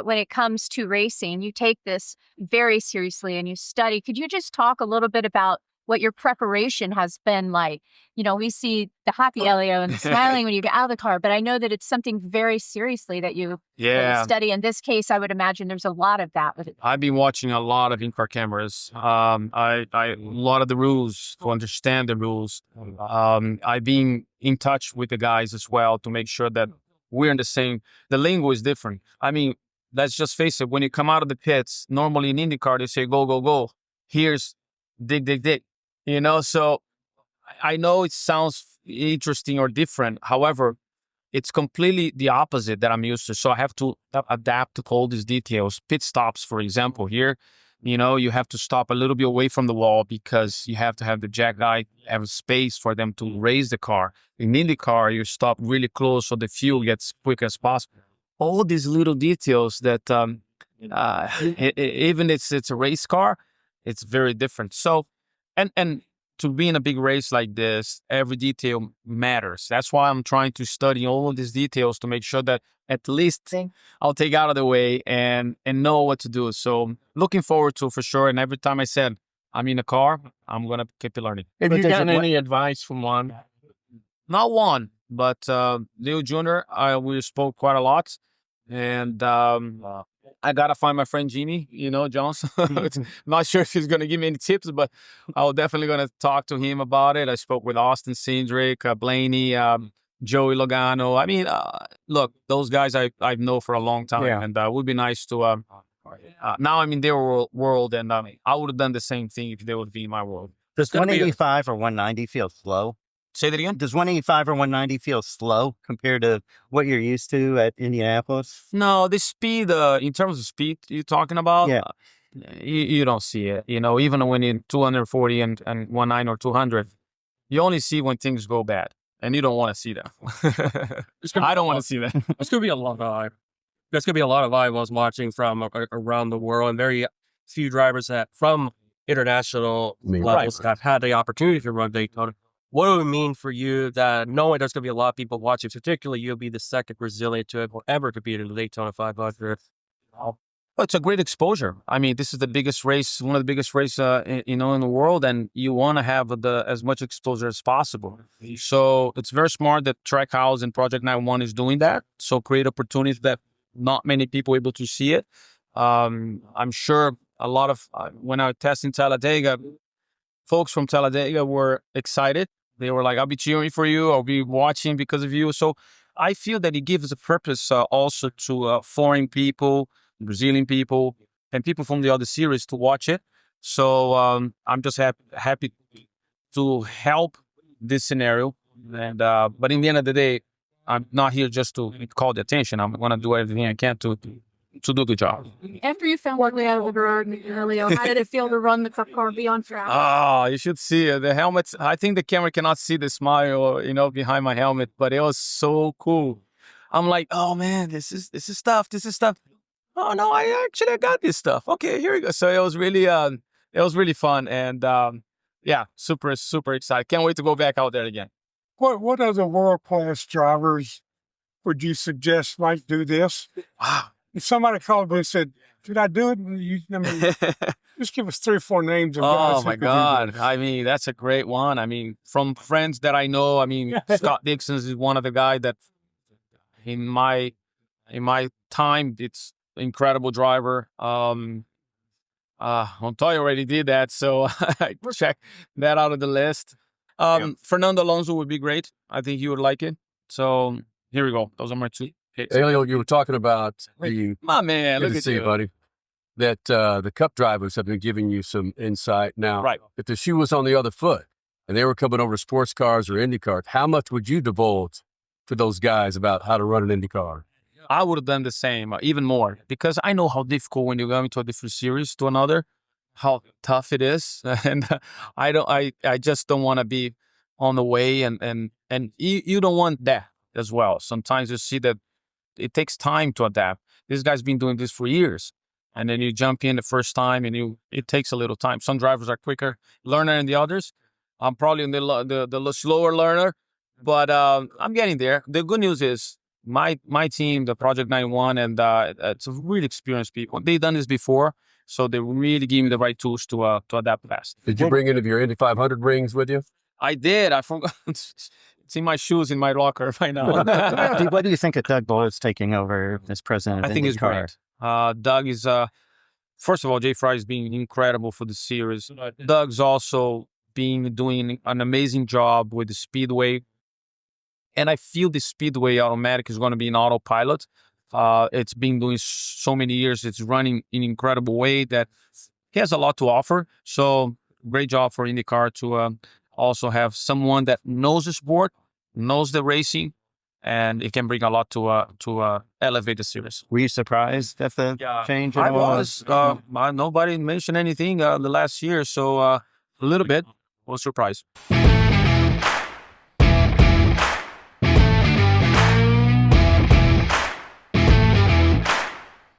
when it comes to racing, you take this very seriously and you study. Could you just talk a little bit about what your preparation has been like? You know, we see the happy Helio and the smiling when you get out of the car, but I know that it's something very seriously that you study. In this case, I would imagine there's a lot of that with it. I've been watching a lot of in-car cameras. A lot of the rules, to understand the rules. I've been in touch with the guys as well to make sure that we're in the lingo is different. I mean, let's just face it, when you come out of the pits, normally in IndyCar, they say, go, go, go. Here's dig, dig, dig. You know, so I know it sounds interesting or different. However, it's completely the opposite that I'm used to. So I have to adapt to all these details. Pit stops, for example, here, you know, you have to stop a little bit away from the wall because you have to have the jack guy have space for them to raise the car. In IndyCar, you stop really close so the fuel gets quick as possible. All these little details that even if it's a race car, it's very different. So, and to be in a big race like this, every detail matters. That's why I'm trying to study all of these details to make sure that at least I'll take out of the way and know what to do. So looking forward to for sure. And every time I said I'm in a car, I'm going to keep learning. Have you gotten any advice from one? Not one, but Leo Jr., we spoke quite a lot. And I got to find my friend Jimmy, you know, Jones. Not sure if he's going to give me any tips, but I'm definitely going to talk to him about it. I spoke with Austin Cindric, Blaney, Joey Logano. I mean, look, those guys I know for a long time, and it would be nice to now I'm in their world, and I would have done the same thing if they would be in my world. Does 185 or 190 feel slow? Say that again? Does 185 or 190 feel slow compared to what you're used to at Indianapolis? No, the speed, in terms of speed you're talking about, you don't see it. You know, even when you're 240 and 19 or 200, you only see when things go bad, and you don't want to see that. I don't want to see that. It's going to be a lot of vibe. There's going to be a lot of eyeballs watching from around the world, and very few drivers that from international levels have had the opportunity to run Daytona. What do it mean for you that knowing there's going to be a lot of people watching, particularly you'll be the second Brazilian to ever compete in the Daytona 500? Well, it's a great exposure. I mean, this is the biggest race, one of the biggest races, in the world, and you want to have as much exposure as possible. So it's very smart that Trackhouse and Project 91 is doing that. So create opportunities that not many people are able to see it. I'm sure a lot of, when I test in Talladega, folks from Talladega were excited. They were like, I'll be cheering for you. I'll be watching because of you. So I feel that it gives a purpose also to foreign people, Brazilian people, and people from the other series to watch it. So I'm just happy to help this scenario. And but in the end of the day, I'm not here just to call the attention. I'm going to do everything I can to do the job. After you found out of the road, Helio, how did it feel to run the Cup car beyond track? Oh, you should see it. The helmet. I think the camera cannot see the smile, you know, behind my helmet, but it was so cool. I'm like, oh man, this is stuff. This is stuff. Oh no, I got this stuff. Okay, here we go. So it was really fun, and yeah, super excited. Can't wait to go back out there again. What other world-class drivers would you suggest might do this? Wow. If somebody called me and said, "Should I do it?" Just give us 3 or 4 names of guys. Oh my God! I mean, that's a great one. I mean, from friends that I know, I mean, Scott Dixon is one of the guys that, in my time, it's incredible driver. Montoya already did that, so I checked that out of the list. Fernando Alonso would be great. I think you would like it. So here we go. Those are my 2. Helio, you were talking about my man. Look at you, buddy. That the Cup drivers have been giving you some insight. Now, if the shoe was on the other foot and they were coming over sports cars or IndyCar, how much would you divulge to those guys about how to run an IndyCar? I would have done the same, even more, because I know how difficult when you're going to a different series to another, how tough it is, and I just don't want to be on the way, and you don't want that as well. Sometimes you see that it takes time to adapt. This guy's been doing this for years, and then you jump in the first time, and it takes a little time. Some drivers are quicker learner than the others. I'm probably the slower learner, but I'm getting there. The good news is my team, the Project 91, and it's a really experienced people. They've done this before, so they really give me the right tools to adapt fast. Did you bring any of your Indy 500 rings with you? I did. I forgot. It's in my shoes in my locker right now. What do you think of Doug Boles taking over as president of I think it's IndyCar? great. Doug is, first of all, Jay Fry is being incredible for the series. Doug's also doing an amazing job with the Speedway. And I feel the Speedway automatic is going to be an autopilot. It's been doing so many years. It's running in an incredible way that he has a lot to offer. So great job for IndyCar to also have someone that knows the sport, knows the racing, and it can bring a lot to elevate the series. Were you surprised at the change? I was. Nobody mentioned anything the last year, so a little bit was surprised.